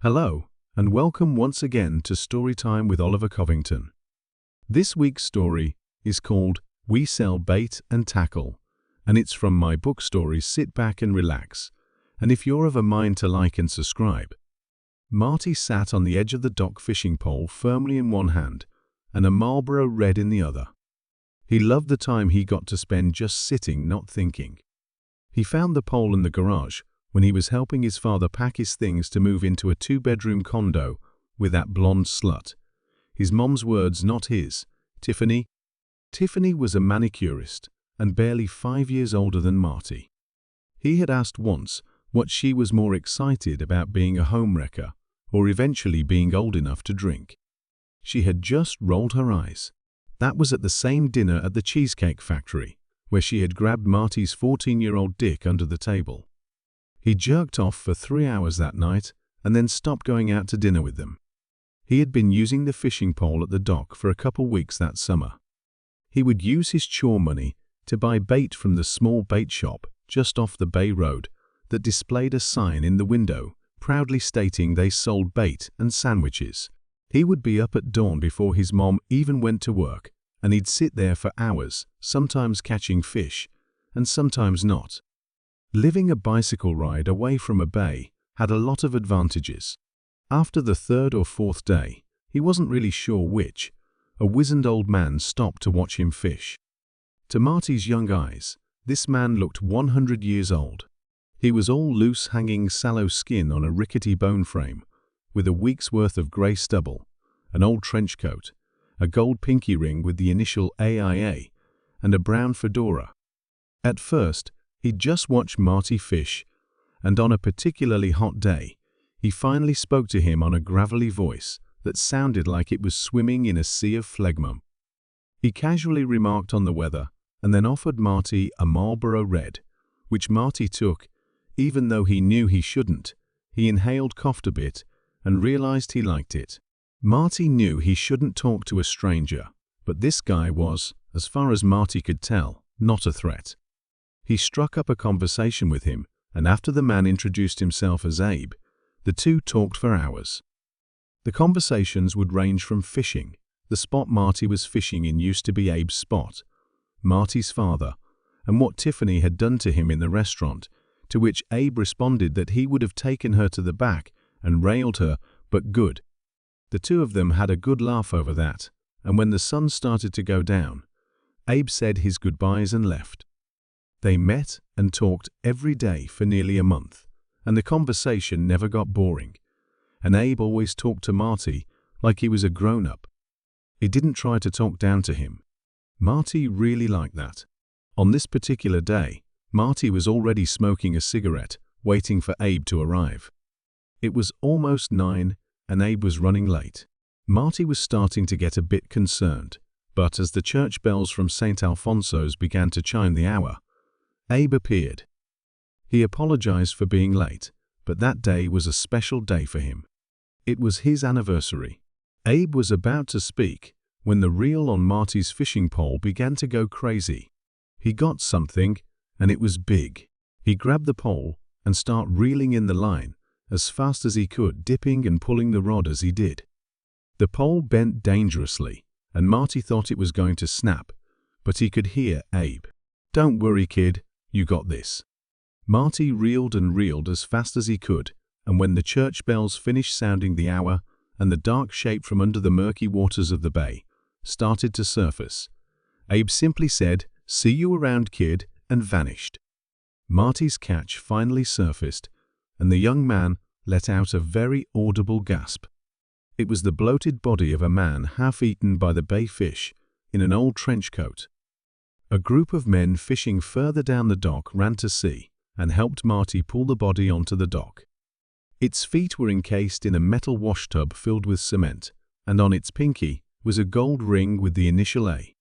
Hello, and welcome once again to Storytime with Oliver Covington. This week's story is called We Sell Bait and Tackle, and it's from my book stories Sit Back and Relax. And if you're of a mind to like and subscribe. Marty sat on the edge of the dock fishing pole firmly in one hand and a Marlboro Red in the other. He loved the time he got to spend just sitting, not thinking. He found the pole in the garage when he was helping his father pack his things to move into a two-bedroom condo with that blonde slut. His mom's words, not his. Tiffany. Tiffany was a manicurist and barely 5 years older than Marty. He had asked once what she was more excited about, being a homewrecker or eventually being old enough to drink. She had just rolled her eyes. That was at the same dinner at the Cheesecake Factory, where she had grabbed Marty's 14-year-old dick under the table. He jerked off for 3 hours that night and then stopped going out to dinner with them. He had been using the fishing pole at the dock for a couple weeks that summer. He would use his chore money to buy bait from the small bait shop just off the Bay Road that displayed a sign in the window proudly stating they sold bait and sandwiches. He would be up at dawn before his mom even went to work, and he'd sit there for hours, sometimes catching fish, and sometimes not. Living a bicycle ride away from a bay had a lot of advantages. After the third or fourth day, he wasn't really sure which, a wizened old man stopped to watch him fish. To Marty's young eyes, this man looked 100 years old. He was all loose hanging sallow skin on a rickety bone frame, with a week's worth of grey stubble, an old trench coat, a gold pinky ring with the initial AIA, and a brown fedora. At first, he'd just watched Marty fish, and on a particularly hot day, he finally spoke to him on a gravelly voice that sounded like it was swimming in a sea of phlegm. He casually remarked on the weather and then offered Marty a Marlboro Red, which Marty took, even though he knew he shouldn't. He inhaled, coughed a bit, and realized he liked it. Marty knew he shouldn't talk to a stranger, but this guy was, as far as Marty could tell, not a threat. He struck up a conversation with him, and after the man introduced himself as Abe, the two talked for hours. The conversations would range from fishing. The spot Marty was fishing in used to be Abe's spot, Marty's father, and what Tiffany had done to him in the restaurant, to which Abe responded that he would have taken her to the back and railed her, but good. The two of them had a good laugh over that, and when the sun started to go down, Abe said his goodbyes and left. They met and talked every day for nearly a month, and the conversation never got boring, and Abe always talked to Marty like he was a grown-up. He didn't try to talk down to him. Marty really liked that. On this particular day, Marty was already smoking a cigarette, waiting for Abe to arrive. It was almost 9, and Abe was running late. Marty was starting to get a bit concerned, but as the church bells from St. Alfonso's began to chime the hour, Abe appeared. He apologized for being late, but that day was a special day for him. It was his anniversary. Abe was about to speak when the reel on Marty's fishing pole began to go crazy. He got something, and it was big. He grabbed the pole and started reeling in the line as fast as he could, dipping and pulling the rod as he did. The pole bent dangerously, and Marty thought it was going to snap, but he could hear Abe. "Don't worry, kid. You got this." Marty reeled and reeled as fast as he could, and when the church bells finished sounding the hour and the dark shape from under the murky waters of the bay started to surface, Abe simply said, "See you around, kid," and vanished. Marty's catch finally surfaced, and the young man let out a very audible gasp. It was the bloated body of a man half-eaten by the bay fish in an old trench coat. A group of men fishing further down the dock ran to see and helped Marty pull the body onto the dock. Its feet were encased in a metal washtub filled with cement, and on its pinky was a gold ring with the initial A.